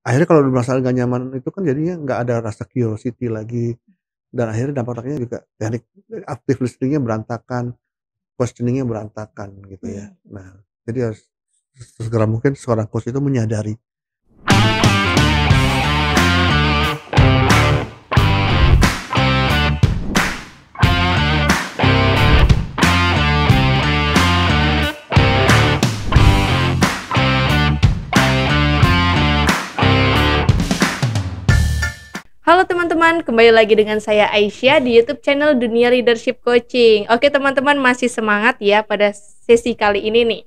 akhirnya kalau merasa nggak nyaman itu kan jadinya nggak ada rasa curiosity lagi, dan akhirnya dampaknya juga teknik active listening-nya berantakan, questioning-nya berantakan gitu ya. Mmm. Nah, jadi harus sesegera mungkin seorang coach itu menyadari. Halo teman-teman, kembali lagi dengan saya Aisyah di YouTube channel Dunia Leadership Coaching. Oke teman-teman, masih semangat ya pada sesi kali ini nih.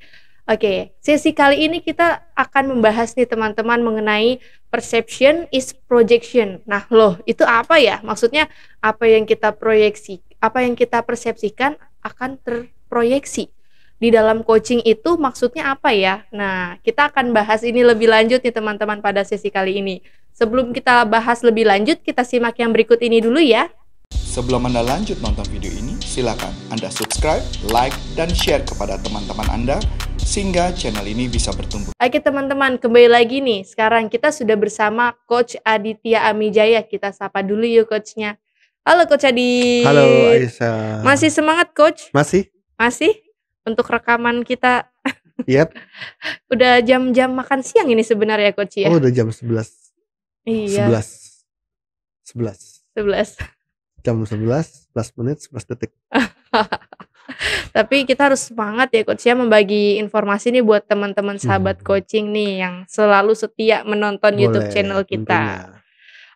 Oke, sesi kali ini kita akan membahas nih teman-teman mengenai perception is projection. Nah loh, itu apa ya? Maksudnya apa yang kita proyeksi, apa yang kita persepsikan akan terproyeksi. Di dalam coaching itu maksudnya apa ya? Nah, kita akan bahas ini lebih lanjut nih teman-teman pada sesi kali ini. Sebelum kita bahas lebih lanjut, kita simak yang berikut ini dulu ya. Sebelum Anda lanjut nonton video ini, silakan Anda subscribe, like, dan share kepada teman-teman Anda sehingga channel ini bisa bertumbuh. Oke teman-teman, kembali lagi nih. Sekarang kita sudah bersama Coach Aditya Amijaya. Kita sapa dulu yuk coachnya. Halo Coach Halo Adit. Masih Aisyah. semangat Coach? Masih? Masih? Untuk rekaman kita Yap. udah jam-jam makan siang ini sebenarnya Coach ya? Oh, udah jam 11. Iya, 11. 11. 11. Jam 11, 11 menit, 11 detik. Tapi kita harus semangat ya Coach ya membagi informasi nih buat teman-teman sahabat coaching nih yang selalu setia menonton YouTube Boleh, channel kita. tentunya.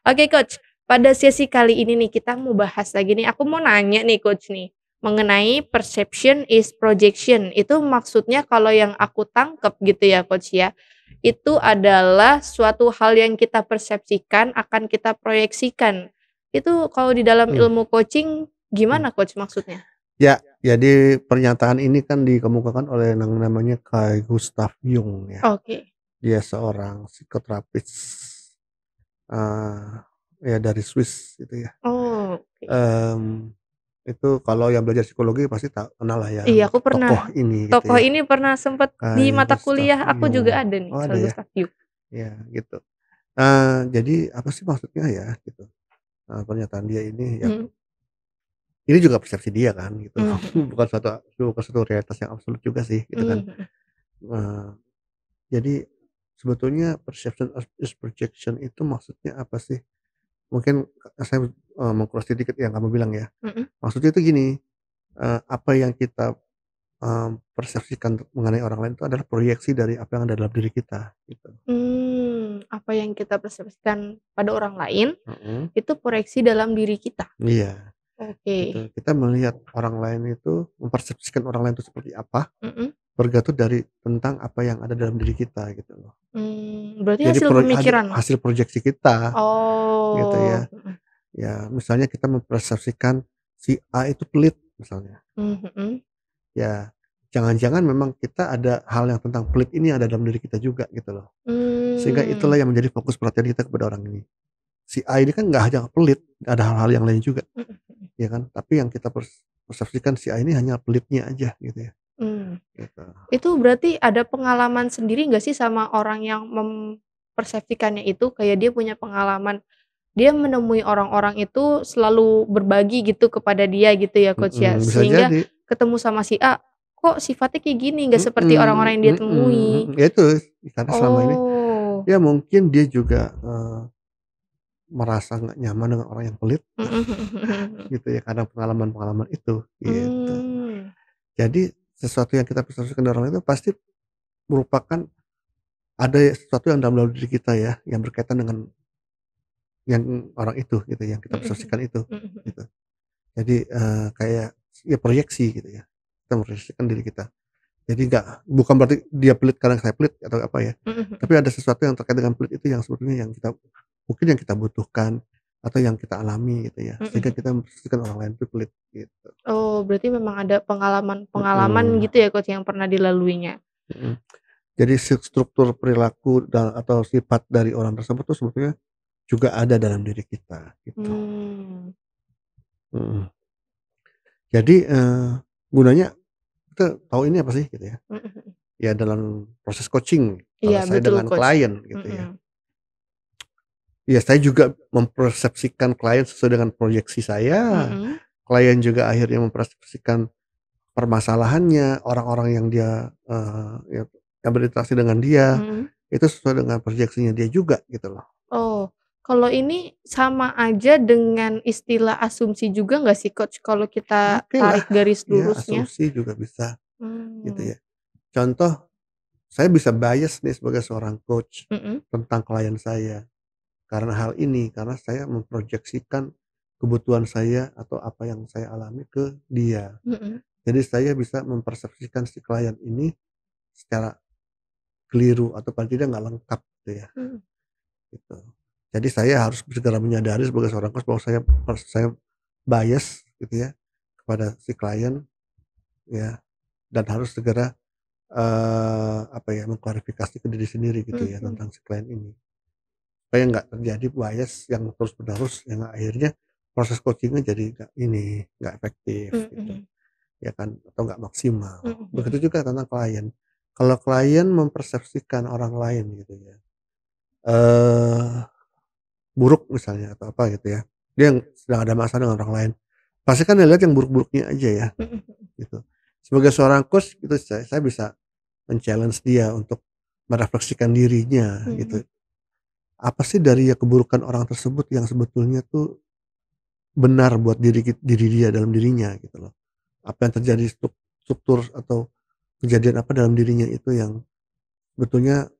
Oke Coach, pada sesi kali ini nih kita mau bahas lagi nih. Aku mau nanya nih Coach nih mengenai perception is projection. Itu maksudnya kalau yang aku tangkep gitu ya Coach ya. Itu adalah suatu hal yang kita persepsikan akan kita proyeksikan. Itu kalau di dalam Mmm, ilmu coaching mmm. gimana Coach maksudnya? Ya, jadi pernyataan ini kan dikemukakan oleh yang namanya Carl Gustav Jung ya. Oke. Dia seorang psikoterapis, eee, ya dari Swiss gitu ya. Oh, oke. Mmm, itu kalau yang belajar psikologi pasti kenal lah ya Iya, aku pernah tokoh ini gitu tokoh ya, ini pernah sempet di Carl mata Gustav kuliah aku juga Jung. ada nih, Oh, ada Carl ya? Gustav Jung. Ya gitu. Jadi apa sih maksudnya ya gitu, pernyataan dia ini ya, Mhm, ini juga persepsi dia kan gitu, mmm, mhm, bukan suatu realitas yang absolut juga sih gitu kan. mhm, Eee, jadi sebetulnya perception is projection itu maksudnya apa sih? Mungkin saya, meng-cross sedikit yang kamu bilang ya. mhm, Maksudnya itu gini, apa yang kita, persepsikan mengenai orang lain itu adalah proyeksi dari apa yang ada dalam diri kita gitu. apa yang kita persepsikan pada orang lain, Mhm. itu proyeksi dalam diri kita. Iya. Gitu. Oke, Kita melihat orang lain itu, mempersepsikan orang lain itu seperti apa, mhm, bergantung dari tentang apa yang ada dalam diri kita gitu loh. berarti Jadi hasil pemikiran? hasil proyeksi kita gitu Oh, ya. Ya misalnya kita mempersepsikan si A itu pelit misalnya. mhm, Ya jangan-jangan memang kita ada hal yang tentang pelit ini ada dalam diri kita juga gitu loh. Sehingga itulah mmm, yang menjadi fokus perhatian kita kepada orang ini. Si A ini kan nggak hanya pelit, ada hal-hal yang lain juga, mhm, mhm, ya kan. Tapi yang kita persepsikan si A ini hanya pelitnya aja gitu ya, mmm. gitu. Itu berarti ada pengalaman sendiri nggak sih sama orang yang mempersepsikannya itu, kayak dia punya pengalaman, dia menemui orang-orang itu selalu berbagi gitu kepada dia gitu ya Coach ya, Bisa sehingga jadi. ketemu sama si A, kok sifatnya kayak gini, nggak seperti orang-orang yang dia Mhm, temui. ya itu, karena selama ini Oh, ya mungkin dia juga, merasa nggak nyaman dengan orang yang pelit mhm, mhm, mhm, gitu ya, karena pengalaman-pengalaman itu, gitu. mmm, Jadi sesuatu yang kita persepsikan dari orang itu pasti merupakan ada sesuatu yang dalam diri kita ya, yang berkaitan dengan yang orang itu gitu, yang kita mhm, mhm, persepsikan itu, mhm, mhm, gitu. Jadi, kayak ya proyeksi gitu ya, kita memproyeksikan diri kita. Jadi bukan berarti dia pelit karena saya pelit atau apa ya, mhm, mhm, tapi ada sesuatu yang terkait dengan pelit itu yang sebetulnya yang kita mungkin yang kita butuhkan atau yang kita alami gitu ya, mhm, sehingga mhm. kita memposisikan orang lain itu pelit gitu. Oh, berarti memang ada pengalaman-pengalaman Mhm, gitu ya Coach yang pernah dilaluinya? mhm. Jadi struktur perilaku atau sifat dari orang tersebut tuh sebetulnya juga ada dalam diri kita gitu. Mmm, Mhm. Jadi, gunanya kita tahu ini apa sih gitu ya, mhm, mhm. ya dalam proses coaching Iya kalau saya betul dengan Coach, klien gitu ya. mhm. Ya saya juga mempersepsikan klien sesuai dengan proyeksi saya, Mhm. klien juga akhirnya mempersepsikan permasalahannya, orang-orang yang dia, yang berinteraksi dengan dia, Mhm. itu sesuai dengan proyeksinya dia juga gitu loh. Oh, kalau ini sama aja dengan istilah asumsi juga nggak sih Coach, kalau kita Oke lah, tarik garis ya lurusnya? asumsi juga bisa gitu Mmm. ya. Contoh, saya bisa bias nih sebagai seorang coach Mhm. tentang klien saya, karena hal ini, karena saya memproyeksikan kebutuhan saya atau apa yang saya alami ke dia. Mhm. Jadi saya bisa mempersepsikan si klien ini secara keliru atau paling tidak nggak lengkap gitu ya, Mmm. gitu. Jadi saya harus segera menyadari sebagai seorang coach bahwa saya bias gitu ya, kepada si klien ya, dan harus segera, apa ya, mengklarifikasi ke diri sendiri gitu ya Mhm. tentang si klien ini. Supaya nggak terjadi bias yang terus-menerus yang akhirnya proses coaching-nya jadi nggak efektif gitu, Mhm. ya kan, atau nggak maksimal. Mhm mhm. Begitu juga tentang klien. Kalau klien mempersepsikan orang lain gitu ya, eee, buruk misalnya atau apa gitu ya, dia sedang ada masalah dengan orang lain, pasti kan dia lihat yang buruk-buruknya aja ya, Mhm mhm. gitu. Sebagai seorang coach itu saya bisa men-challenge dia untuk merefleksikan dirinya gitu. Mhm. Apa sih dari ya keburukan orang tersebut yang sebetulnya tuh benar buat diri dia dalam dirinya gitu loh. Apa yang terjadi struktur atau kejadian apa dalam dirinya itu yang sebetulnya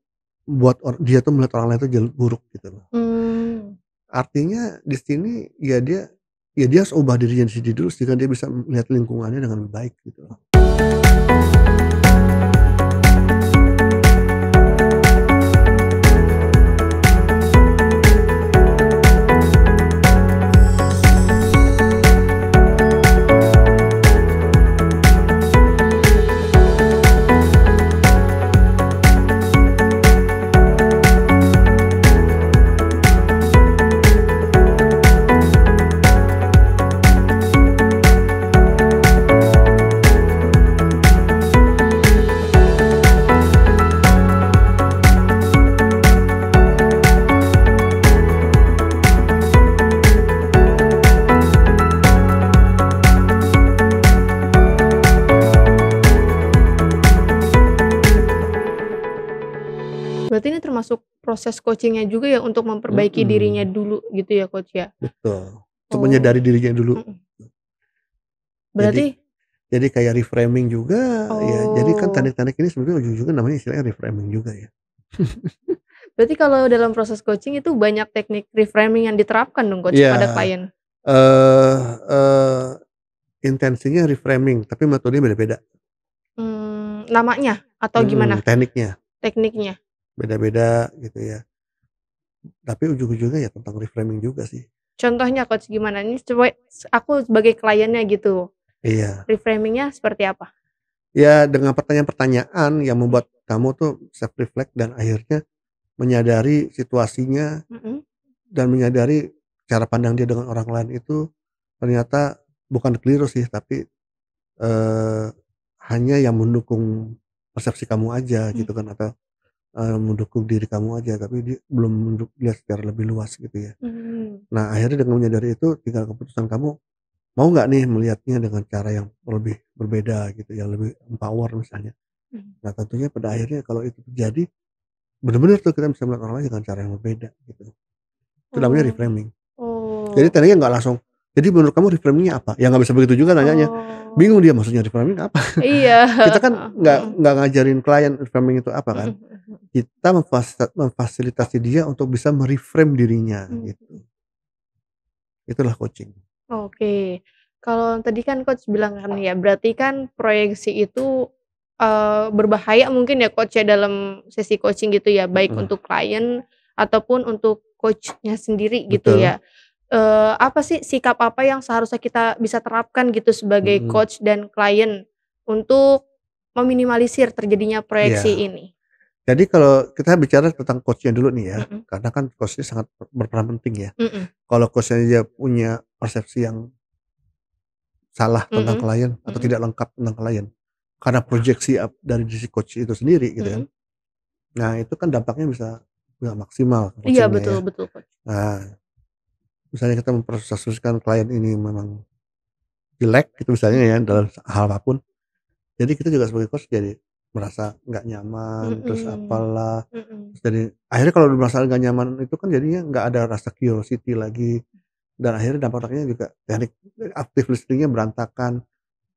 buat dia tuh melihat orang lain tuh jadi buruk gitu loh. Mmm. Artinya di sini ya dia harus ubah dirinya di sini dulu sehingga dia bisa melihat lingkungannya dengan lebih baik gitu loh. Berarti ini termasuk proses coaching-nya juga ya untuk memperbaiki dirinya Mhm, dulu gitu ya Coach ya? betul. Untuk Oh. menyadari dirinya dulu. Mhm. Jadi Berarti jadi kayak reframing juga ya, jadi kan oh, teknik-teknik ini sebenarnya ujung-ujungnya namanya istilahnya reframing juga ya. berarti kalau dalam proses coaching itu banyak teknik reframing yang diterapkan dong Coach pada Iya, klien? eee eee, intensinya reframing tapi metodenya beda-beda, Namanya atau gimana tekniknya tekniknya? beda-beda gitu ya, tapi ujung-ujungnya ya tentang reframing juga sih. Contohnya Coach gimana? Ini coba aku sebagai kliennya gitu, Iya, reframing-nya seperti apa? ya dengan pertanyaan-pertanyaan yang membuat kamu tuh self reflect dan akhirnya menyadari situasinya Mhm. dan menyadari cara pandang dia dengan orang lain itu ternyata bukan keliru sih, tapi Eee, hanya yang mendukung persepsi kamu aja Mmm. gitu kan atau, mendukung diri kamu aja tapi belum lihat secara lebih luas gitu ya. Mmm. Nah akhirnya dengan menyadari itu tinggal keputusan kamu, mau nggak nih melihatnya dengan cara yang lebih berbeda gitu, yang lebih empower misalnya. Mhm. Nah tentunya pada akhirnya kalau itu terjadi, bener-bener tuh kita bisa melihat orang lain dengan cara yang berbeda gitu. Itu namanya Oh. reframing. Jadi Oh. tadinya nggak langsung, "Jadi menurut kamu reframing-nya apa?" Ya nggak bisa begitu juga nanyanya, Oh. bingung dia maksudnya reframing apa? Iya, Kita kan heeh heeh. nggak ngajarin klien reframing itu apa kan, Mhm mhm mhm. kita memfasilitasi dia untuk bisa me-reframe dirinya Mmm, gitu, mhm. itulah coaching. Oke. Kalau tadi kan Coach bilang kan ya, berarti kan proyeksi itu, berbahaya mungkin ya Coach ya dalam sesi coaching gitu ya, baik Mhm, untuk klien ataupun untuk Coach-nya sendiri gitu betul, ya. Apa sih sikap apa yang seharusnya kita bisa terapkan gitu sebagai mhm, coach dan klien untuk meminimalisir terjadinya proyeksi iya. ini? Jadi kalau kita bicara tentang coach-nya dulu nih ya, Mhm karena kan coach-nya sangat berperan penting ya. mhm Kalau coach-nya dia punya persepsi yang salah tentang mhm klien atau mhm tidak lengkap tentang klien, karena proyeksi dari diri si coach itu sendiri gitu kan. mhm. Nah itu kan dampaknya bisa nggak maksimal Iya coaching-nya betul ya. betul Coach. Nah, misalnya kita mempersepsikan klien ini memang jelek gitu misalnya ya dalam hal apapun, jadi kita juga sebagai coach jadi merasa nggak nyaman, terus Mhm, apalah, mhm. terus jadi akhirnya kalau udah merasa nggak nyaman itu kan jadinya nggak ada rasa curiosity lagi, dan akhirnya dampaknya juga teknik active listening-nya berantakan,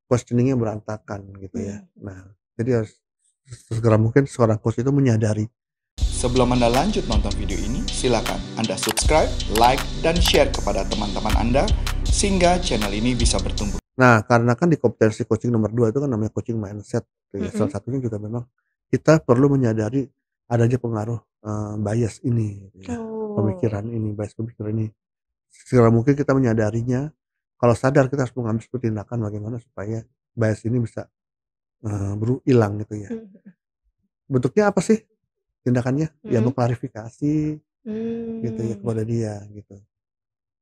questioning-nya berantakan gitu ya. Mmm. Nah, jadi harus sesegera mungkin seorang coach itu menyadari. Sebelum Anda lanjut nonton video ini, silakan Anda subscribe, like, dan share kepada teman-teman Anda sehingga channel ini bisa bertumbuh. Nah, karena kan di kompetensi coaching nomor 2 itu kan namanya coaching mindset gitu ya, salah Mhm. satunya juga memang kita perlu menyadari adanya pengaruh, bias ini gitu ya, Oh. pemikiran ini, bias pemikiran ini. Segera mungkin kita menyadarinya, kalau sadar kita harus mengambil suatu tindakan bagaimana supaya bias ini bisa, hilang gitu ya. Mhm, Bentuknya apa sih tindakannya? Ya mhm. mengklarifikasi gitu ya Mmm. kepada dia gitu.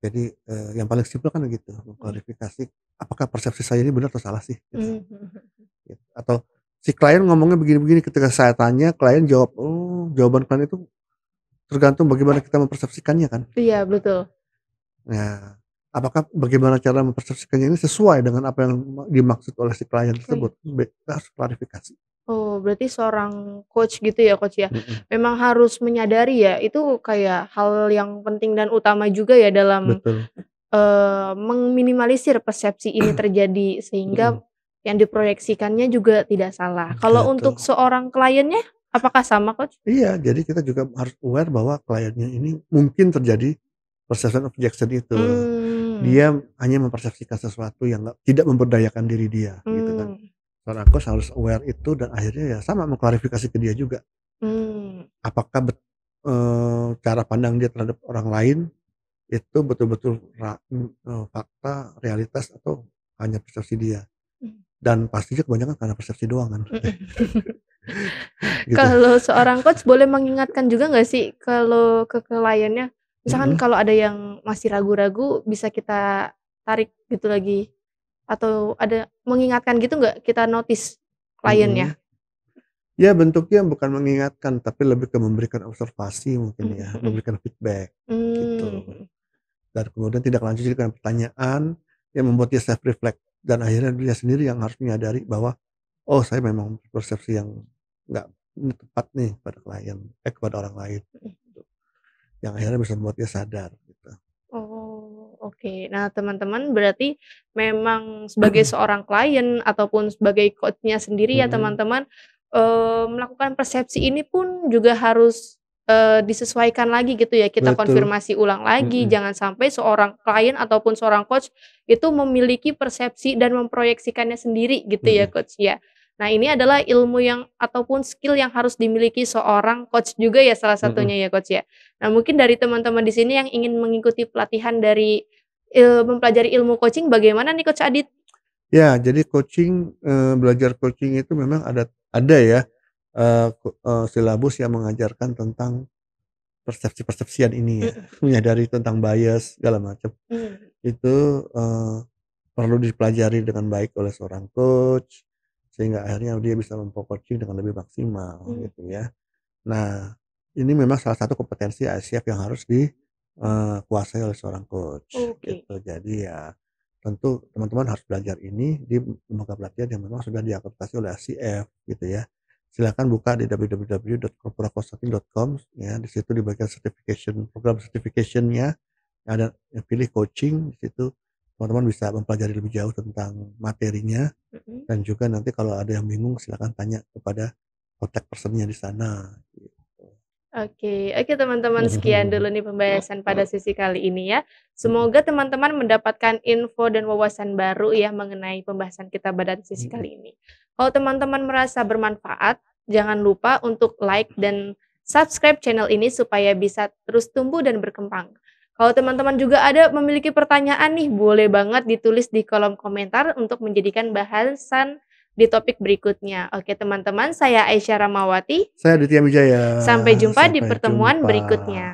Jadi, yang paling simpel kan gitu, Mhm. mengklarifikasi apakah persepsi saya ini benar atau salah sih gitu. Mmm, mhm. Gitu. Atau si klien ngomongnya begini-begini, ketika saya tanya klien jawab, oh jawaban klien itu tergantung bagaimana kita mempersepsikannya kan. Iya betul. Nah, apakah bagaimana cara mempersepsikannya ini sesuai dengan apa yang dimaksud oleh si klien Oh iya. tersebut, kita harus klarifikasi. Oh berarti seorang coach gitu ya, Coach, ya? Mhm, Memang harus menyadari ya, itu kayak hal yang penting dan utama juga ya dalam, betul, meminimalisir persepsi ini terjadi mhm, sehingga yang diproyeksikannya juga tidak salah. Kalau untuk gitu. seorang kliennya apakah sama, Coach? Iya, jadi kita juga harus aware bahwa kliennya ini mungkin terjadi perception objection itu. Mmm, Dia hanya mempersepsikan sesuatu yang tidak memberdayakan diri dia, gitu kan. mmm, Seorang coach harus aware itu dan akhirnya ya sama mengklarifikasi ke dia juga. mmm, Apakah cara pandang dia terhadap orang lain itu betul-betul fakta, realitas atau hanya persepsi dia. mhm, Dan pastinya kebanyakan karena persepsi doang kan, mhm. gitu. Kalau seorang coach boleh mengingatkan juga nggak sih kalau ke kliennya, misalkan Mhm, kalau ada yang masih ragu-ragu bisa kita tarik gitu lagi, atau ada mengingatkan gitu nggak kita notice mhm. kliennya? Ya bentuknya bukan mengingatkan, tapi lebih ke memberikan observasi mungkin Mhm, ya, mhm. memberikan feedback, gitu. Mmm, Dan kemudian tindak lanjut dengan pertanyaan yang membuat dia self reflect dan akhirnya dia sendiri yang harus menyadari bahwa, "Oh saya memang persepsi yang nggak tepat nih pada klien kepada orang lain," mhm. gitu. Yang akhirnya bisa membuat dia sadar gitu. Oh, oke. Nah, teman-teman berarti memang sebagai seorang klien ataupun sebagai coach-nya sendiri ya Mhm, teman-teman, melakukan persepsi ini pun juga harus, disesuaikan lagi gitu ya, kita betul, konfirmasi ulang lagi, mhm, jangan sampai seorang klien ataupun seorang coach itu memiliki persepsi dan memproyeksikannya sendiri gitu ya, mhm, Coach, ya. Nah, ini adalah ilmu yang ataupun skill yang harus dimiliki seorang coach juga ya salah mhm. satunya ya, Coach, ya? Nah, mungkin dari teman-teman di sini yang ingin mengikuti pelatihan dari, mempelajari ilmu coaching bagaimana nih Coach Adit? Ya jadi coaching, belajar coaching itu memang ada ya, silabus yang mengajarkan tentang persepsi-persepsian ini ya, Mhm, menyadari tentang bias segala macam. mmm, Itu, perlu dipelajari dengan baik oleh seorang coach, sehingga akhirnya dia bisa coaching dengan lebih maksimal mmm, gitu ya. Nah, ini memang salah satu kompetensi ICF yang harus kuasai oleh seorang coach oke. gitu. Jadi ya tentu teman-teman harus belajar ini di lembaga pelatihan yang memang sudah diakreditasi oleh ICF gitu ya. Silakan buka di www.corporaconsulting.com ya, di situ di bagian certification, program certification-nya ada yang pilih coaching, di situ teman-teman bisa mempelajari lebih jauh tentang materinya Mhm. dan juga nanti kalau ada yang bingung silakan tanya kepada contact person-nya di sana gitu. Oke oke teman-teman sekian dulu nih pembahasan pada sesi kali ini ya. Semoga teman-teman mendapatkan info dan wawasan baru ya mengenai pembahasan kita pada sesi Mhm. kali ini. Kalau teman-teman merasa bermanfaat, jangan lupa untuk like dan subscribe channel ini supaya bisa terus tumbuh dan berkembang. Kalau teman-teman juga ada memiliki pertanyaan nih, boleh banget ditulis di kolom komentar untuk menjadikan bahasan di topik berikutnya. Oke teman-teman, saya Aisyah Ramawati. Saya Aditya Wijaya, Sampai jumpa di sampai pertemuan jumpa. berikutnya.